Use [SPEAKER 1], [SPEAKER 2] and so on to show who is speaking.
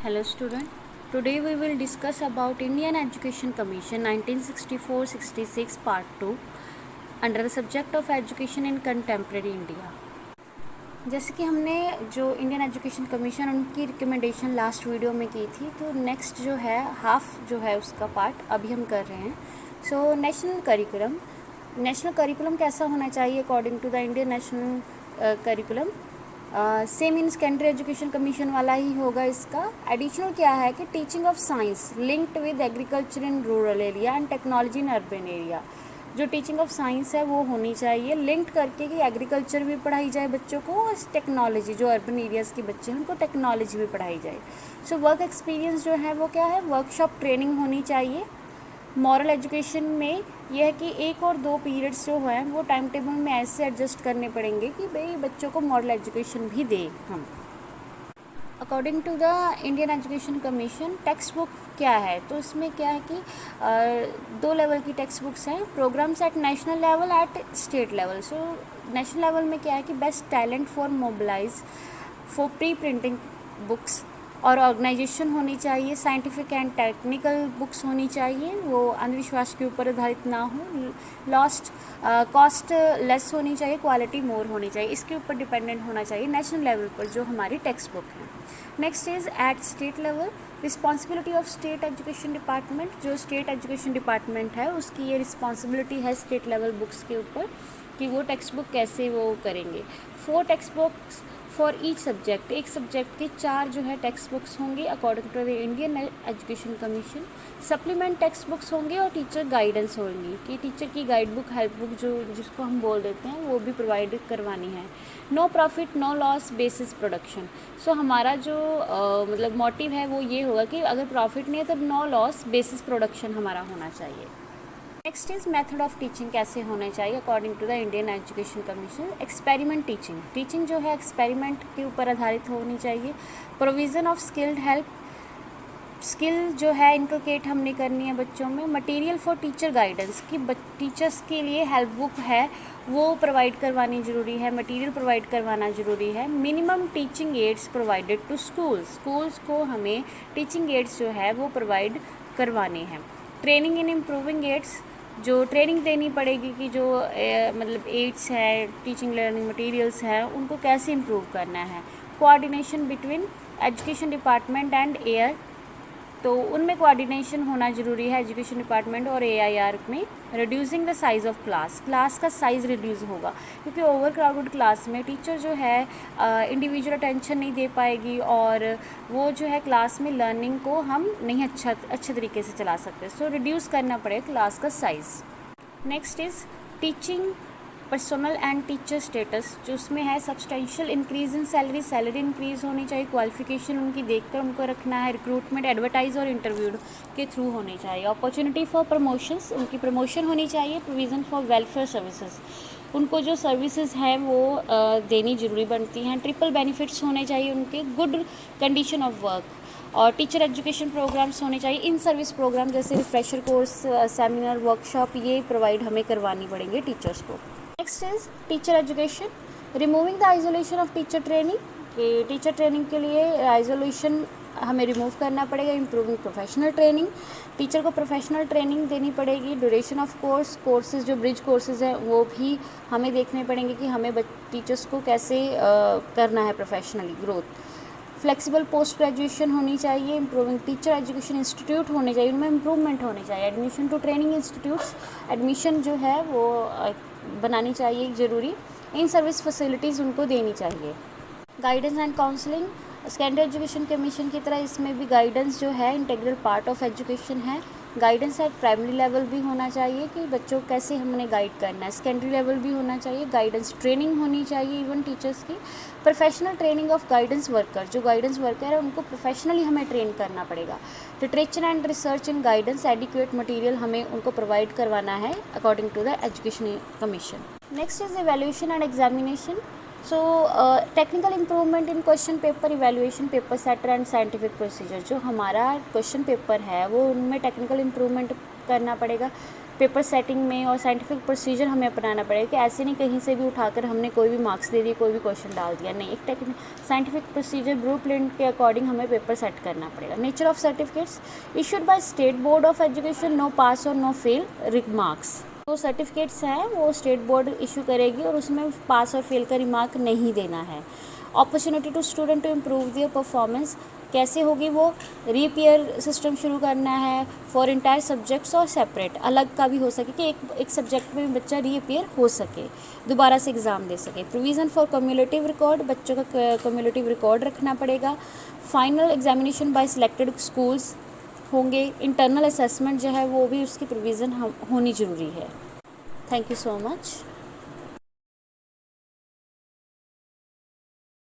[SPEAKER 1] Hello student. Today we will discuss about Indian Education Commission 1964-66 Part 2 under the subject of Education in Contemporary India. जैसे कि हमने जो Indian education commission उनकी recommendation last video में की थी, तो नेक्स्ट जो है हाफ जो है उसका पार्ट अभी हम कर रहे हैं. सो नेशनल करिकुलम कैसा होना चाहिए according to the Indian national curriculum. Same in secondary education commission वाला ही होगा. इसका एडिशनल क्या है कि teaching of science linked with agriculture in rural area and technology in urban area. जो टीचिंग ऑफ साइंस है वो होनी चाहिए लिंक्ड करके कि एग्रीकल्चर भी पढ़ाई जाए बच्चों को और टेक्नोलॉजी जो अर्बन एरियाज़ के बच्चे हैं उनको टेक्नोलॉजी भी पढ़ाई जाए. सो वर्क एक्सपीरियंस जो है वो क्या है, वर्कशॉप ट्रेनिंग होनी चाहिए. मॉरल एजुकेशन में यह है कि 1 और 2 पीरियड्स जो हैं वो टाइम टेबल में ऐसे एडजस्ट करने पड़ेंगे कि भाई बच्चों को मॉरल एजुकेशन भी दें हम. According to the Indian education commission text book क्या है, तो इसमें क्या है कि 2 लेवल की टेक्स्ट बुक्स हैं. Programs at national level at state level. So national level में क्या है कि best talent for mobilize for pre printing books और ऑर्गेनाइजेशन होनी चाहिए. साइंटिफिक एंड टेक्निकल बुक्स होनी चाहिए, वो अंधविश्वास के ऊपर आधारित ना हो. कॉस्ट लेस होनी चाहिए, क्वालिटी मोर होनी चाहिए. इसके ऊपर डिपेंडेंट होना चाहिए नेशनल लेवल पर जो हमारी टेक्स्ट बुक है. Next is at state level. Responsibility of state education department. जो स्टेट एजुकेशन डिपार्टमेंट है उसकी ये रिस्पॉन्सिबिलिटी है स्टेट लेवल बुक्स के ऊपर कि वो टेक्स्ट बुक कैसे वो करेंगे. 4 text books for each subject. एक सब्जेक्ट के 4 जो है टेक्स्ट बुक्स होंगी according to the Indian education commission. Supplement text books होंगे और टीचर गाइडेंस होंगी कि टीचर की गाइड बुक हेल्प बुक जो जिसको हम बोल देते हैं वो भी प्रोवाइड करवानी है. No profit no loss basis production. So हमारा जो मतलब मोटिव है वो ये होगा कि अगर प्रॉफिट नहीं है तो नो लॉस बेसिस प्रोडक्शन हमारा होना चाहिए. Next is method of teaching कैसे होने चाहिए according to the Indian education commission. Experiment teaching जो है एक्सपेरिमेंट के ऊपर आधारित होनी चाहिए. Provision of skilled help. Skill जो है इनकलकेट हमने करनी है बच्चों में. मटेरियल फॉर टीचर गाइडेंस कि टीचर्स के लिए हेल्प बुक है वो प्रोवाइड करवानी ज़रूरी है, मटेरियल प्रोवाइड करवाना ज़रूरी है. Minimum teaching aids provided to schools को हमें टीचिंग एड्स जो है वो प्रोवाइड करवाने हैं. Training in improving aids. जो ट्रेनिंग देनी पड़ेगी कि जो मतलब एड्स है टीचिंग लर्निंग मटेरियल्स हैं उनको कैसे इम्प्रूव करना है. Coordination between education department and AR. तो उनमें कोऑर्डिनेशन होना ज़रूरी है एजुकेशन डिपार्टमेंट और एआईआर में. Reducing the size of class का साइज़ रिड्यूस होगा क्योंकि ओवर क्राउडेड क्लास में टीचर जो है इंडिविजुअल अटेंशन नहीं दे पाएगी और वो जो है क्लास में लर्निंग को हम नहीं अच्छे तरीके से चला सकते. सो रिड्यूस करना पड़ेगा क्लास का size. Next is teaching personal and teacher status. जो उसमें है substantial increase in salary increase होनी चाहिए. क्वालिफिकेशन उनकी देखकर उनको रखना है. रिक्रूटमेंट एडवर्टाइज और इंटरव्यूड के थ्रू होनी चाहिए. अपॉर्चुनिटी फॉर प्रमोशंस उनकी प्रमोशन होनी चाहिए. प्रोविज़न फॉर वेलफेयर सर्विसेज उनको जो सर्विसेज हैं वो देनी ज़रूरी बनती हैं. ट्रिपल बेनिफिट्स होने चाहिए उनके. गुड कंडीशन ऑफ वर्क और टीचर एजुकेशन प्रोग्राम्स होने चाहिए. इन सर्विस प्रोग्राम जैसे रिफ्रेशर कोर्स सेमिनार वर्कशॉप ये प्रोवाइड हमें करवानी पड़ेंगे टीचर्स को. Next is teacher education. Removing the isolation of teacher training. Teacher training के लिए आइसोलेशन हमें रिमूव करना पड़ेगा. Improving professional training. टीचर को प्रोफेशनल ट्रेनिंग देनी पड़ेगी. ड्यूरेशन ऑफ कोर्सेज जो ब्रिज कोर्सेज हैं वो भी हमें देखने पड़ेंगे कि हमें टीचर्स को कैसे करना है professionally growth. Flexible post graduation होनी चाहिए. इम्प्रूविंग टीचर एजुकेशन इंस्टीट्यूट होने चाहिए, उनमें इम्प्रूवमेंट होनी चाहिए. Admission to training institutes admission जो है वो बनानी चाहिए ज़रूरी. इन सर्विस फैसिलिटीज़ उनको देनी चाहिए. Guidance and counselling. Secondary education commission की तरह इसमें भी गाइडेंस जो है इंटीग्रल पार्ट ऑफ एजुकेशन है. गाइडेंस एट प्राइमरी लेवल भी होना चाहिए कि बच्चों को कैसे हमने गाइड करना है. सेकेंडरी लेवल भी होना चाहिए. गाइडेंस ट्रेनिंग होनी चाहिए इवन टीचर्स की. Professional training of guidance worker. जो गाइडेंस वर्कर है उनको प्रोफेशनली हमें ट्रेन करना पड़ेगा. Literature and research in guidance. Adequate material हमें उनको प्रोवाइड करवाना है according to the education commission. Next is evaluation and examination. So technical improvement in question paper evaluation paper setter and scientific procedure. जो हमारा question paper है वो उनमें technical improvement करना पड़ेगा. पेपर सेटिंग में और साइंटिफिक प्रोसीजर हमें अपनाना पड़ेगा कि ऐसे नहीं कहीं से भी उठाकर हमने कोई भी मार्क्स दे दिए, कोई भी क्वेश्चन डाल दिया, नहीं, एक साइंटिफिक प्रोसीजर ब्लूप्रिंट के अकॉर्डिंग हमें पेपर सेट करना पड़ेगा। Nature of certificates issued by state board of education, no pass और नो फेल रिमार्क्स। तो सर्टिफिकेट्स हैं वो स्टेट बोर्ड इशू करेगी और उसमें पास और फेल का रिमार्क नहीं देना है। Opportunity to student to improve their performance कैसे होगी, वो रीपेयर सिस्टम शुरू करना है फॉर इंटायर सब्जेक्ट्स और सेपरेट, अलग का भी हो सके कि एक सब्जेक्ट में भी बच्चा रीपेयर हो सके, दोबारा से एग्ज़ाम दे सके। प्रोविज़न फॉर कम्युलेटिव रिकॉर्ड, बच्चों का कम्युलेटिव रिकॉर्ड रखना पड़ेगा। Final examination by selected schools होंगे। इंटरनल असेसमेंट जो है वो भी उसकी प्रोविज़न होनी ज़रूरी है। Thank you so much.